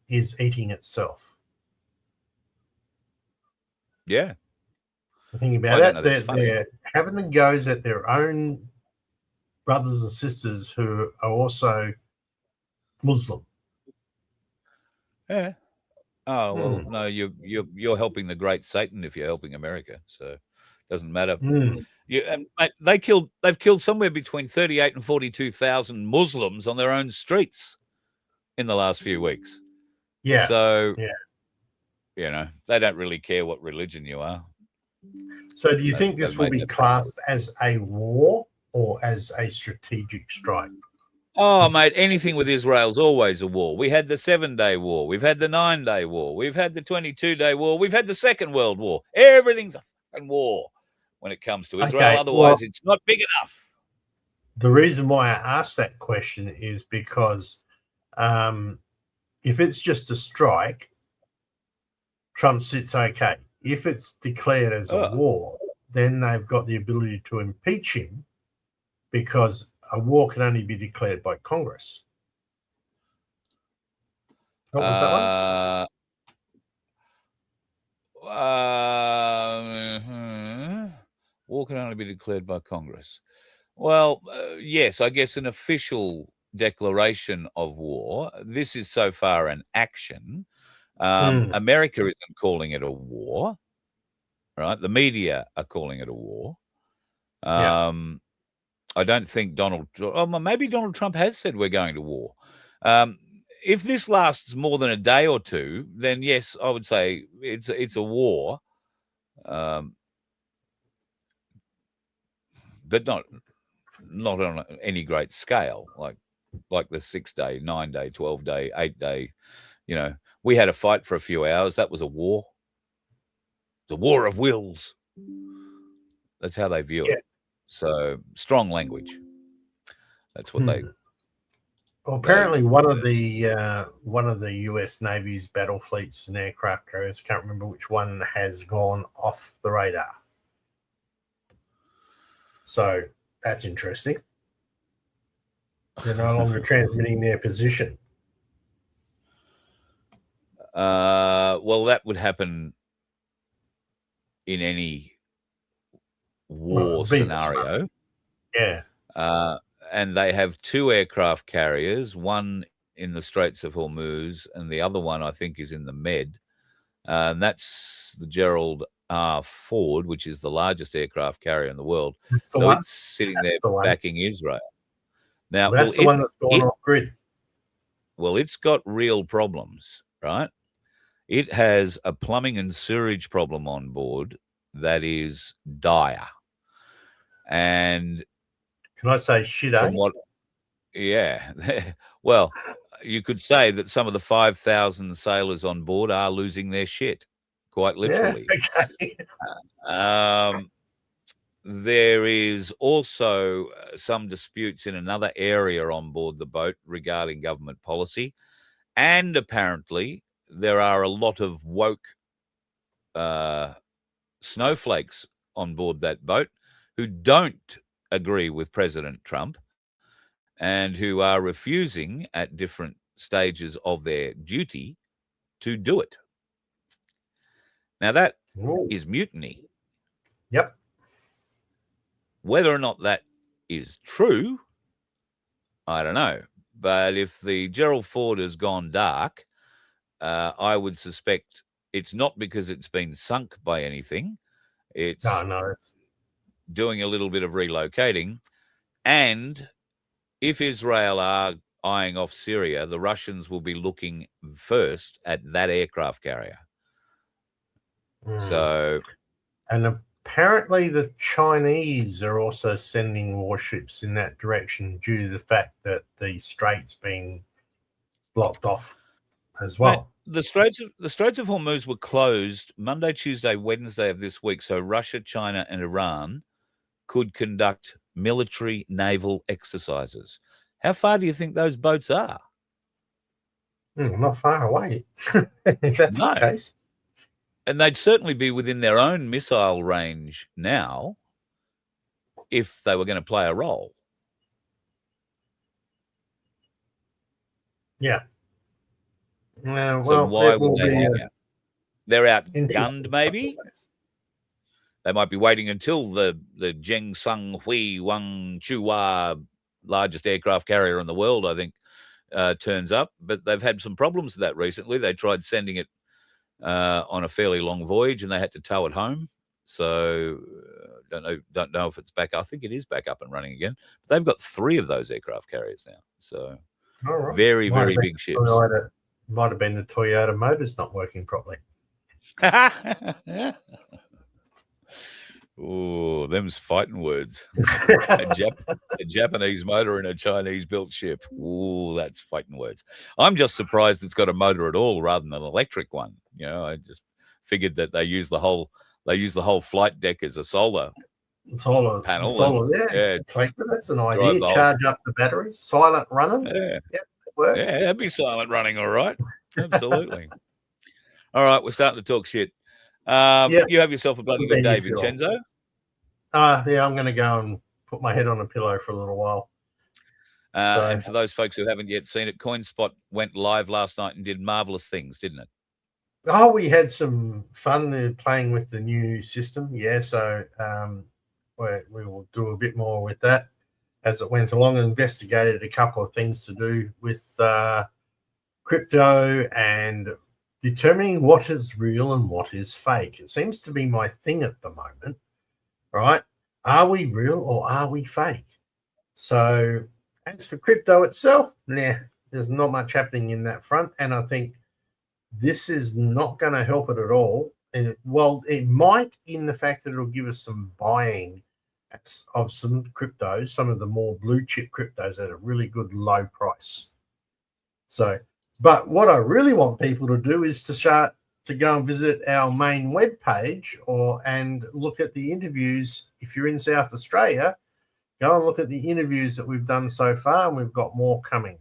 Speaker 1: is eating itself?
Speaker 3: Yeah.
Speaker 1: Thinking about it, they're having the goes at their own brothers and sisters who are also Muslim.
Speaker 3: Yeah. Oh well, no, you're helping the great Satan if you're helping America, so it doesn't matter. Mate, they've killed somewhere between 38 and 42,000 Muslims on their own streets in the last few weeks.
Speaker 1: Yeah.
Speaker 3: So you know, they don't really care what religion you are.
Speaker 1: So do you think this will be classed as a war or as a strategic strike?
Speaker 3: Oh, mate, anything with Israel's always a war. We had the 7-day war. We've had the 9-day war. We've had the 22-day war. We've had the Second World War. Everything's a fucking war when it comes to Israel.
Speaker 1: Okay,
Speaker 3: Otherwise, it's not big enough.
Speaker 1: The reason why I asked that question is because if it's just a strike, Trump sits okay. If it's declared as a war, then they've got the ability to impeach him, because a war can only be declared by Congress. What was
Speaker 3: that one? War can only be declared by Congress. Well, yes, I guess an official declaration of war. This is so far an action. America isn't calling it a war, right? The media are calling it a war. I don't think maybe Donald Trump has said we're going to war. If this lasts more than a day or two, then yes, I would say it's a war, but not on any great scale, like the 6-day, 9-day, 12-day, 8-day. You know, we had a fight for a few hours. That was a war. The war of wills. That's how they view it. So strong language. That's what they.
Speaker 1: Well, apparently, one of the U.S. Navy's battle fleets and aircraft carriers, can't remember which one, has gone off the radar. So that's interesting. They're no longer transmitting their position.
Speaker 3: Well, that would happen in any war scenario.
Speaker 1: Yeah.
Speaker 3: And they have 2 aircraft carriers, one in the Straits of Hormuz, and the other one, I think, is in the Med. And that's the Gerald R. Ford, which is the largest aircraft carrier in the world. So it's sitting there backing Israel. Now,
Speaker 1: that's the one that's gone off grid.
Speaker 3: Well, it's got real problems, right? It has a plumbing and sewerage problem on board that is dire. And
Speaker 1: Can I say shit?
Speaker 3: from what, yeah, well, you could say that some of the 5,000 sailors on board are losing their shit, quite literally.
Speaker 1: Yeah, okay.
Speaker 3: There is also some disputes in another area on board the boat regarding government policy. And apparently there are a lot of woke snowflakes on board that boat who don't agree with President Trump and who are refusing at different stages of their duty to do it. Now, that
Speaker 1: Ooh.
Speaker 3: is mutiny.
Speaker 1: Yep.
Speaker 3: Whether or not that is true, I don't know. But if the Gerald Ford has gone dark, I would suspect it's not because it's been sunk by anything. It's
Speaker 1: No.
Speaker 3: doing a little bit of relocating. And if Israel are eyeing off Syria, the Russians will be looking first at that aircraft carrier. So,
Speaker 1: and apparently the Chinese are also sending warships in that direction due to the fact that the strait's been blocked off as well.
Speaker 3: The Straits of Hormuz were closed Monday, Tuesday, Wednesday of this week, so Russia, China, and Iran could conduct military naval exercises. How far do you think those boats are?
Speaker 1: Not far away, if that's the case.
Speaker 3: And they'd certainly be within their own missile range now if they were going to play a role.
Speaker 1: Yeah. Well,
Speaker 3: so why would they hang out? They're outgunned,
Speaker 1: Interesting.
Speaker 3: maybe? They might be waiting until the Zheng Sung Hui Wang Chua, largest aircraft carrier in the world, I think, turns up. But they've had some problems with that recently. They tried sending it on a fairly long voyage, and they had to tow it home. So don't know if it's back. I think it is back up and running again. But they've got 3 of those aircraft carriers now. So very, very big ships.
Speaker 1: Might have been the Toyota motors not working properly.
Speaker 3: Oh, them's fighting words. a Japanese motor in a Chinese built ship. Oh, that's fighting words. I'm just surprised it's got a motor at all rather than an electric one. You know, I just figured that they use the whole flight deck as a solar panel.
Speaker 1: Yeah. That's an idea. Charge up the batteries, silent running.
Speaker 3: Yeah.
Speaker 1: Yep, it works.
Speaker 3: Yeah, that'd be silent running, all right. Absolutely. All right, we're starting to talk shit. You have yourself a bloody good day, Vincenzo.
Speaker 1: Yeah, I'm going to go and put my head on a pillow for a little while.
Speaker 3: And for those folks who haven't yet seen it, CoinSpot went live last night and did marvelous things, didn't it?
Speaker 1: Oh, we had some fun playing with the new system. Yeah, so we will do a bit more with that as it went along, and investigated a couple of things to do with crypto and determining what is real and what is fake. It seems to be my thing at the moment, right? Are we real or are we fake? So as for crypto itself, there's not much happening in that front. And I think this is not going to help it at all. And well, it might, in the fact that it'll give us some buying of some cryptos, some of the more blue chip cryptos at a really good low price. So, but what I really want people to do is to go and visit our main webpage and look at the interviews. If you're in South Australia, go and look at the interviews that we've done so far, and we've got more coming.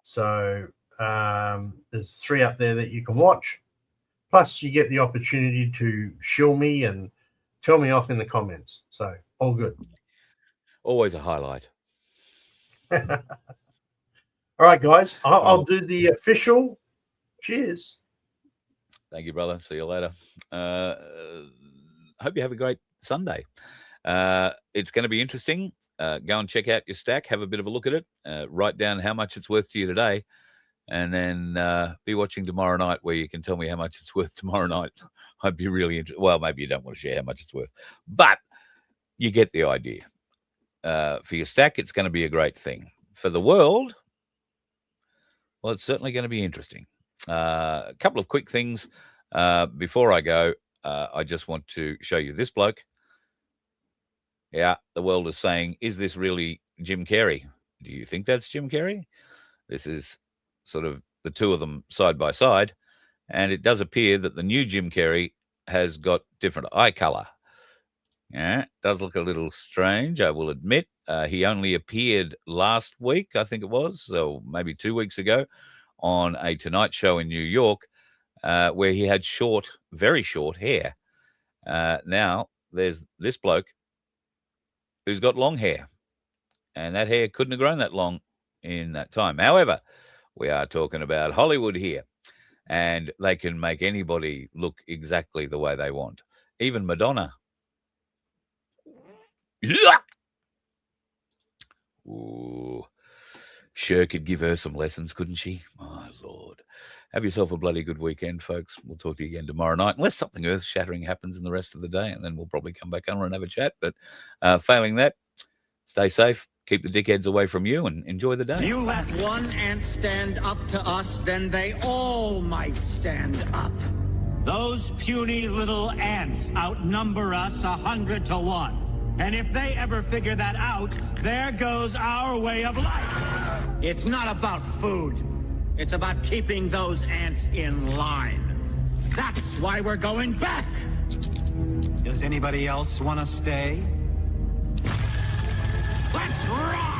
Speaker 1: So there's 3 up there that you can watch. Plus, you get the opportunity to shill me and tell me off in the comments. So all good.
Speaker 3: Always a highlight.
Speaker 1: All right, guys. I'll do the official. Cheers.
Speaker 3: Thank you, brother. See you later. Hope you have a great Sunday. It's going to be interesting. Go and check out your stack. Have a bit of a look at it. Write down how much it's worth to you today. And then be watching tomorrow night, where you can tell me how much it's worth tomorrow night. I'd be really interested. Well, maybe you don't want to share how much it's worth, but you get the idea. For your stack, it's going to be a great thing. For the world, well, it's certainly going to be interesting. A couple of quick things before I go. I just want to show you this bloke. Yeah, the world is saying, is this really Jim Carrey? Do you think that's Jim Carrey? This is sort of the two of them side by side. And it does appear that the new Jim Carrey has got different eye color. Yeah, it does look a little strange, I will admit. He only appeared last week, I think it was, so maybe 2 weeks ago, on a Tonight Show in New York, where he had short, very short hair. Now, there's this bloke who's got long hair, and that hair couldn't have grown that long in that time. However, we are talking about Hollywood here, and they can make anybody look exactly the way they want, even Madonna. Ooh. Cher could give her some lessons, couldn't she? My Lord. Have yourself a bloody good weekend, folks. We'll talk to you again tomorrow night, unless something earth-shattering happens in the rest of the day, and then we'll probably come back on and have a chat. But failing that, stay safe, keep the dickheads away from you, and enjoy the day.
Speaker 4: You let one ant stand up to us, then they all might stand up.
Speaker 5: Those puny little ants outnumber us 100 to 1. And if they ever figure that out, there goes our way of life.
Speaker 4: It's not about food. It's about keeping those ants in line. That's why we're going back.
Speaker 5: Does anybody else want to stay?
Speaker 4: Let's rock!